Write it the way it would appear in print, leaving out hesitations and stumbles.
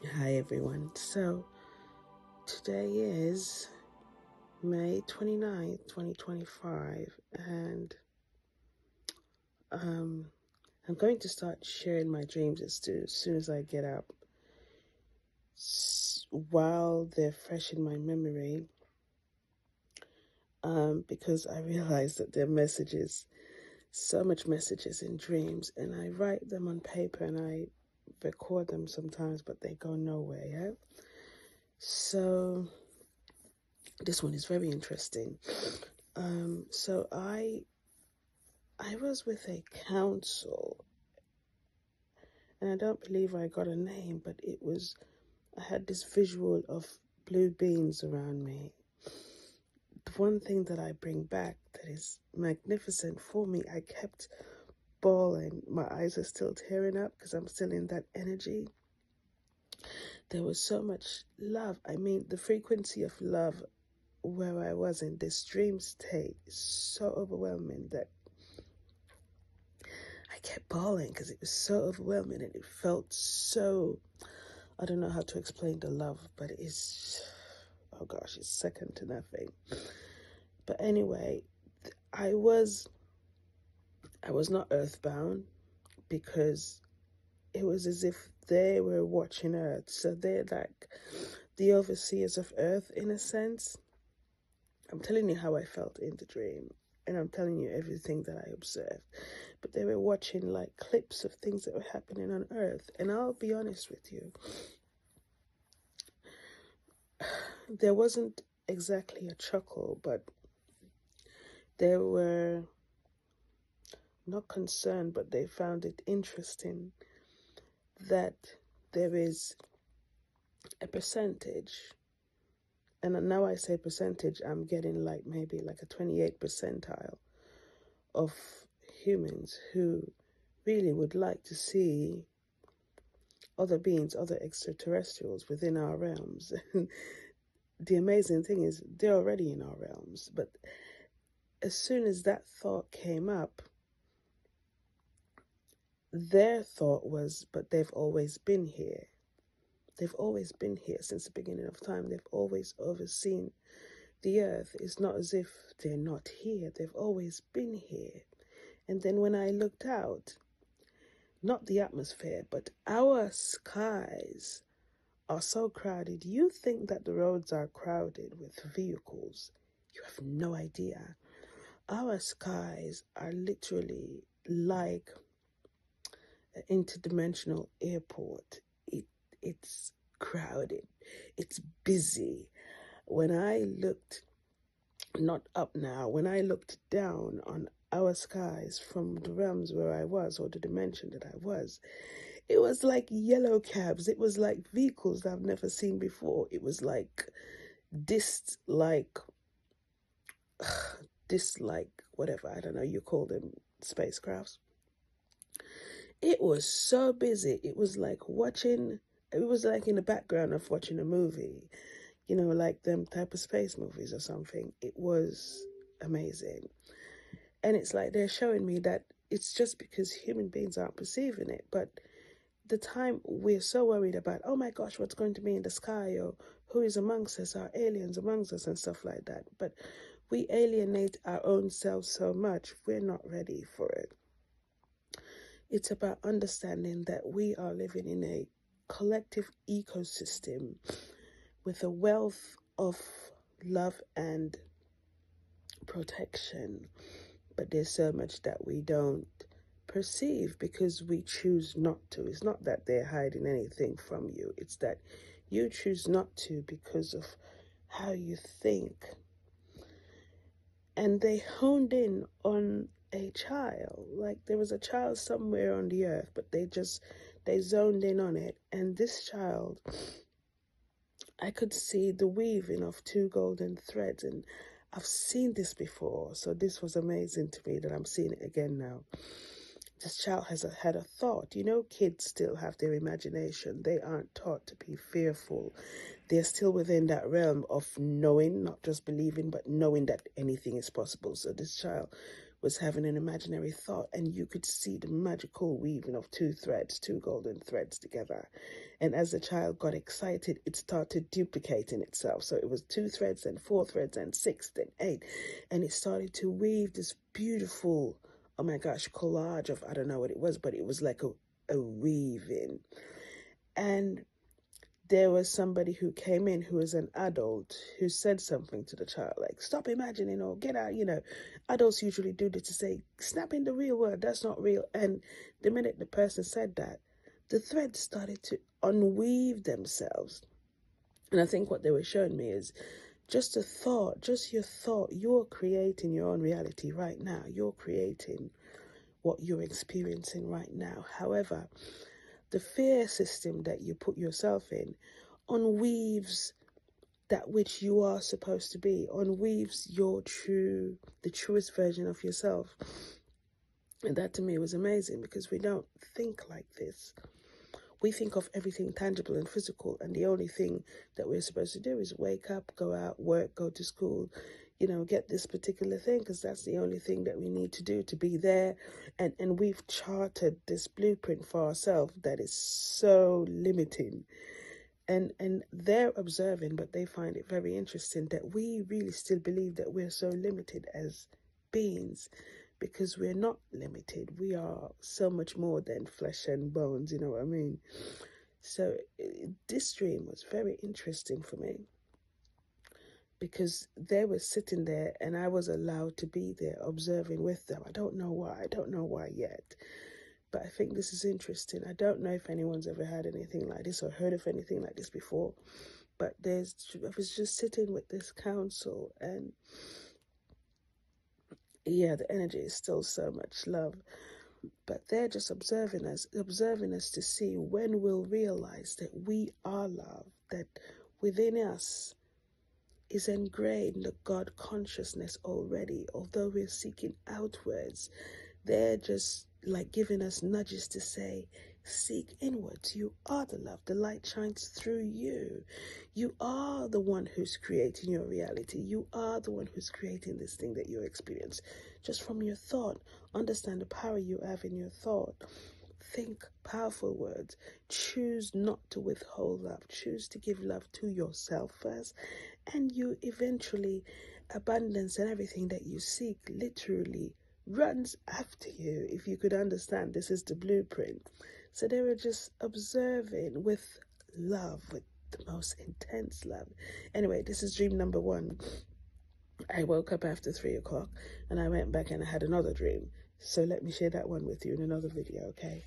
Hi everyone. So today is May 29th, 2025, and I'm going to start sharing my dreams as soon as I get up, while they're fresh in my memory, because I realize that there are messages, so much messages in dreams, and I write them on paper and I record them sometimes, but they go nowhere. Yeah. So this one is very interesting. So I was with a council, and I don't believe I got a name, but I had this visual of blue beans around me. The one thing that I bring back that is magnificent for me, I kept bawling. My eyes are still tearing up because I'm still in that energy. There was so much love. I mean, the frequency of love where I was in this dream state is so overwhelming that I kept bawling because it was so overwhelming and it felt so, I don't know how to explain the love, but it's, oh gosh, it's second to nothing. But anyway, I was not earthbound because it was as if they were watching Earth. So they're like the overseers of Earth in a sense. I'm telling you how I felt in the dream, and I'm telling you everything that I observed. But they were watching like clips of things that were happening on Earth. And I'll be honest with you, there wasn't exactly a chuckle, but they were not concerned, but they found it interesting that there is a percentage, and now I say percentage, I'm getting like maybe like a 28 percentile of humans who really would like to see other beings, other extraterrestrials within our realms. The amazing thing is they're already in our realms, but as soon as that thought came up, their thought was, but they've always been here. They've always been here since the beginning of time. They've always overseen the earth. It's not as if they're not here. They've always been here. And then when I looked out, not the atmosphere, but our skies are so crowded. You think that the roads are crowded with vehicles. You have no idea. Our skies are literally like an interdimensional airport. It's crowded. It's busy. When I looked, not up now, when I looked down on our skies from the realms where I was, or the dimension that I was, it was like yellow cabs. It was like vehicles that I've never seen before. It was like this, like whatever, I don't know, you call them spacecrafts. It was so busy. It was like in the background of watching a movie, like them type of space movies or something. It was amazing. And it's like they're showing me that it's just because human beings aren't perceiving it. But the time we're so worried about, oh my gosh, what's going to be in the sky, or who is amongst us, are aliens amongst us and stuff like that. But we alienate our own selves so much, we're not ready for it. It's about understanding that we are living in a collective ecosystem with a wealth of love and protection. But there's so much that we don't perceive because we choose not to. It's not that they're hiding anything from you. It's that you choose not to because of how you think. And they honed in on a child. Like there was a child somewhere on the earth, but they zoned in on it. And this child, I could see the weaving of two golden threads, and I've seen this before, so this was amazing to me that I'm seeing it again now. This child had a thought. Kids still have their imagination. They aren't taught to be fearful. They're still within that realm of knowing, not just believing, but knowing that anything is possible. So this child was having an imaginary thought, and you could see the magical weaving of two threads, two golden threads together. And as the child got excited, it started duplicating itself. So it was 2 threads, then 4 threads, and 6, then 8. And it started to weave this beautiful, oh my gosh, collage of, I don't know what it was, but it was like a weaving. And there was somebody who came in who was an adult who said something to the child, like, stop imagining, or get out, Adults usually do this to say, snap in the real world, that's not real. And the minute the person said that, the threads started to unweave themselves. And I think what they were showing me is just a thought, just your thought. You're creating your own reality right now. You're creating what you're experiencing right now. However, the fear system that you put yourself in unweaves that which you are supposed to be, unweaves the truest version of yourself. And that to me was amazing, because we don't think like this. We think of everything tangible and physical, and the only thing that we're supposed to do is wake up, go out, work, go to school, get this particular thing, because that's the only thing that we need to do to be there. And we've charted this blueprint for ourselves that is so limiting. And they're observing, but they find it very interesting that we really still believe that we're so limited as beings, because we're not limited. We are so much more than flesh and bones, you know what I mean? So this dream was very interesting for me, because they were sitting there and I was allowed to be there observing with them. I don't know why yet, but I think this is interesting. I don't know if anyone's ever had anything like this or heard of anything like this before, but I was just sitting with this council, and yeah, the energy is still so much love, but they're just observing us to see when we'll realize that we are love, that within us is ingrained the God consciousness already. Although we're seeking outwards, they're just like giving us nudges to say, seek inwards. You are the love. The light shines through you. You are the one who's creating your reality. You are the one who's creating this thing that you experience just from your thought. Understand the power you have in your thought. Think powerful words. Choose not to withhold love. Choose to give love to yourself first. And you eventually, abundance and everything that you seek literally runs after you. If you could understand, this is the blueprint. So they were just observing with love, with the most intense love. Anyway, this is dream number 1. I woke up after 3 o'clock and I went back and I had another dream. So let me share that one with you in another video, okay?